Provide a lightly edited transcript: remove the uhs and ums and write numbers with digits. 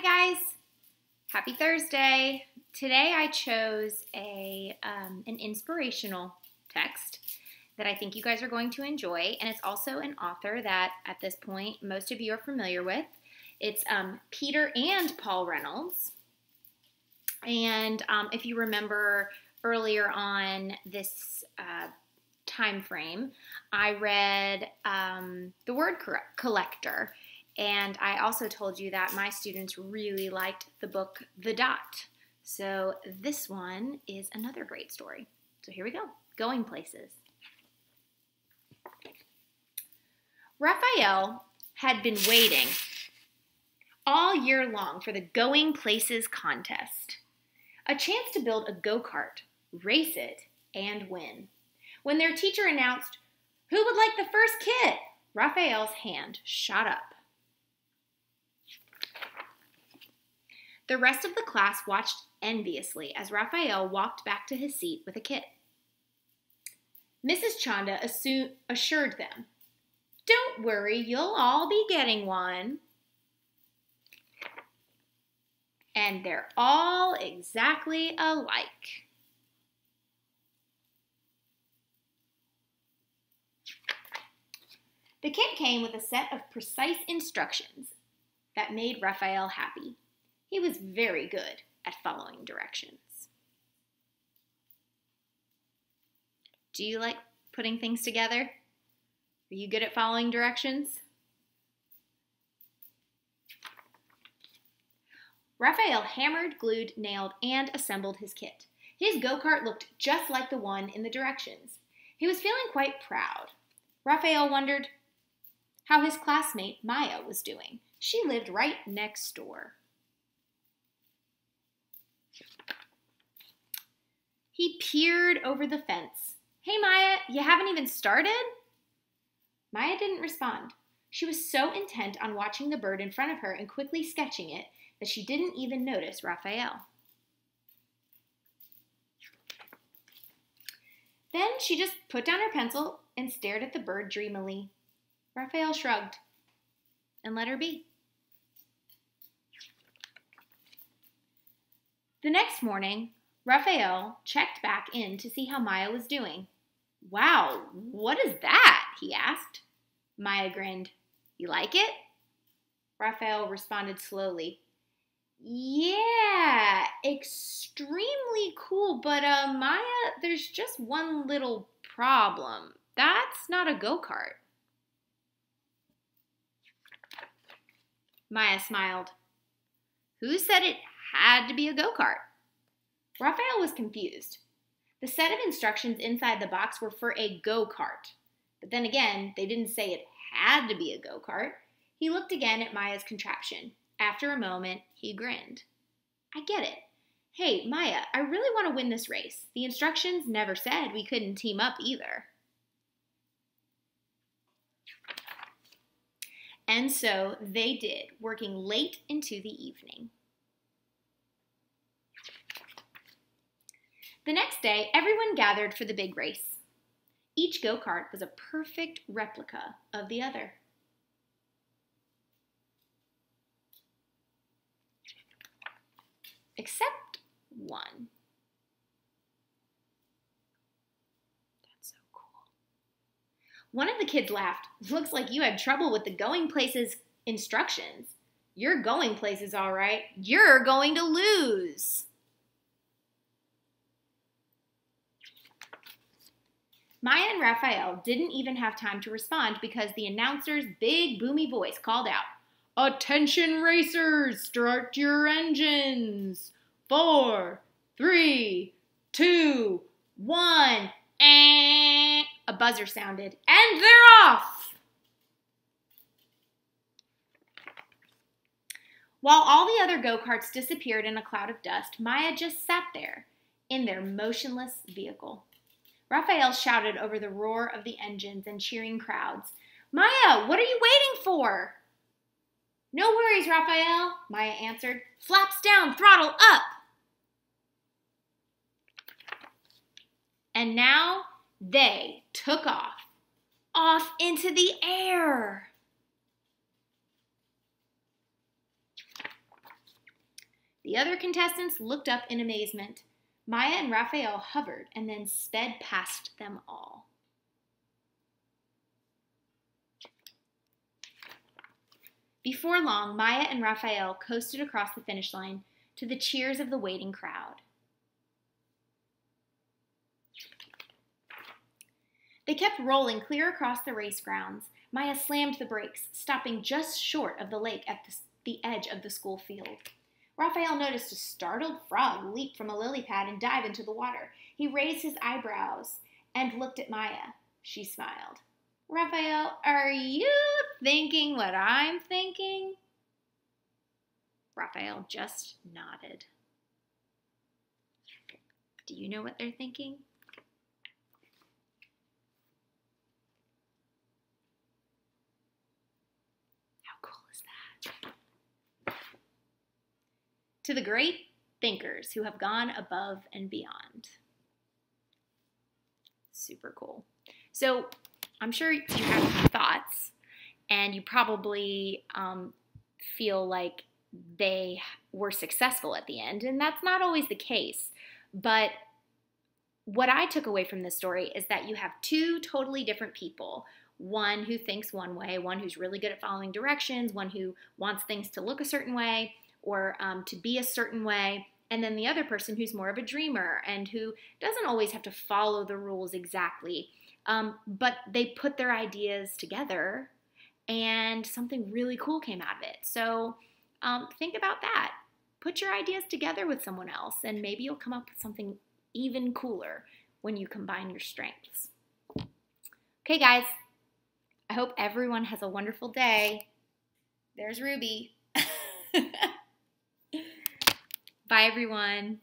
guys, happy Thursday. Today I chose an inspirational text that I think you guys are going to enjoy, and it's also an author that at this point most of you are familiar with. It's Peter and Paul Reynolds, and if you remember earlier on this time frame, I read The Word Collector. And I also told you that my students really liked the book The Dot. So this one is another great story. So here we go. Going Places. Raphael had been waiting all year long for the Going Places contest. A chance to build a go-kart, race it, and win. When their teacher announced, "Who would like the first kit?" Raphael's hand shot up. The rest of the class watched enviously as Raphael walked back to his seat with a kit. Mrs. Chanda assured them, "Don't worry, you'll all be getting one." And they're all exactly alike. The kit came with a set of precise instructions that made Raphael happy. He was very good at following directions. Do you like putting things together? Are you good at following directions? Raphael hammered, glued, nailed, and assembled his kit. His go-kart looked just like the one in the directions. He was feeling quite proud. Raphael wondered how his classmate Maya was doing. She lived right next door. He peered over the fence. "Hey, Maya, you haven't even started?" Maya didn't respond. She was so intent on watching the bird in front of her and quickly sketching it that she didn't even notice Raphael. Then she just put down her pencil and stared at the bird dreamily. Raphael shrugged and let her be. The next morning, Raphael checked back in to see how Maya was doing. "Wow, what is that?" he asked. Maya grinned. "You like it?" Raphael responded slowly. "Yeah, extremely cool, but Maya, there's just one little problem. That's not a go-kart." Maya smiled. "Who said it had to be a go-kart?" Raphael was confused. The set of instructions inside the box were for a go-kart. But then again, they didn't say it had to be a go-kart. He looked again at Maya's contraption. After a moment, he grinned. "I get it. Hey, Maya, I really want to win this race. The instructions never said we couldn't team up either." And so they did, working late into the evening. The next day, everyone gathered for the big race. Each go-kart was a perfect replica of the other. Except one. That's so cool. One of the kids laughed. "Looks like you had trouble with the Going Places instructions. You're going places, all right. You're going to lose." Maya and Raphael didn't even have time to respond because the announcer's big, boomy voice called out, "Attention racers, start your engines. 4, 3, 2, 1, A buzzer sounded, and they're off! While all the other go-karts disappeared in a cloud of dust, Maya just sat there in their motionless vehicle. Raphael shouted over the roar of the engines and cheering crowds, "Maya, what are you waiting for?" "No worries, Raphael," Maya answered. "Flaps down, throttle up." And now they took off into the air. The other contestants looked up in amazement. Maya and Raphael hovered and then sped past them all. Before long, Maya and Raphael coasted across the finish line to the cheers of the waiting crowd. They kept rolling clear across the race grounds. Maya slammed the brakes, stopping just short of the lake at the edge of the school field. Raphael noticed a startled frog leap from a lily pad and dive into the water. He raised his eyebrows and looked at Maya. She smiled. Raphael, are you thinking what I'm thinking? Raphael just nodded. Do you know what they're thinking? How cool is that? To the great thinkers who have gone above and beyond. Super cool. So, I'm sure you have some thoughts, and you probably feel like they were successful at the end, and that's not always the case. But what I took away from this story is that you have two totally different people. One who thinks one way, one who's really good at following directions, one who wants things to look a certain way or to be a certain way, and then the other person who's more of a dreamer and who doesn't always have to follow the rules exactly. But they put their ideas together and something really cool came out of it. So think about that. Put your ideas together with someone else and maybe you'll come up with something even cooler when you combine your strengths. Okay, guys. I hope everyone has a wonderful day. There's Ruby. Bye, everyone.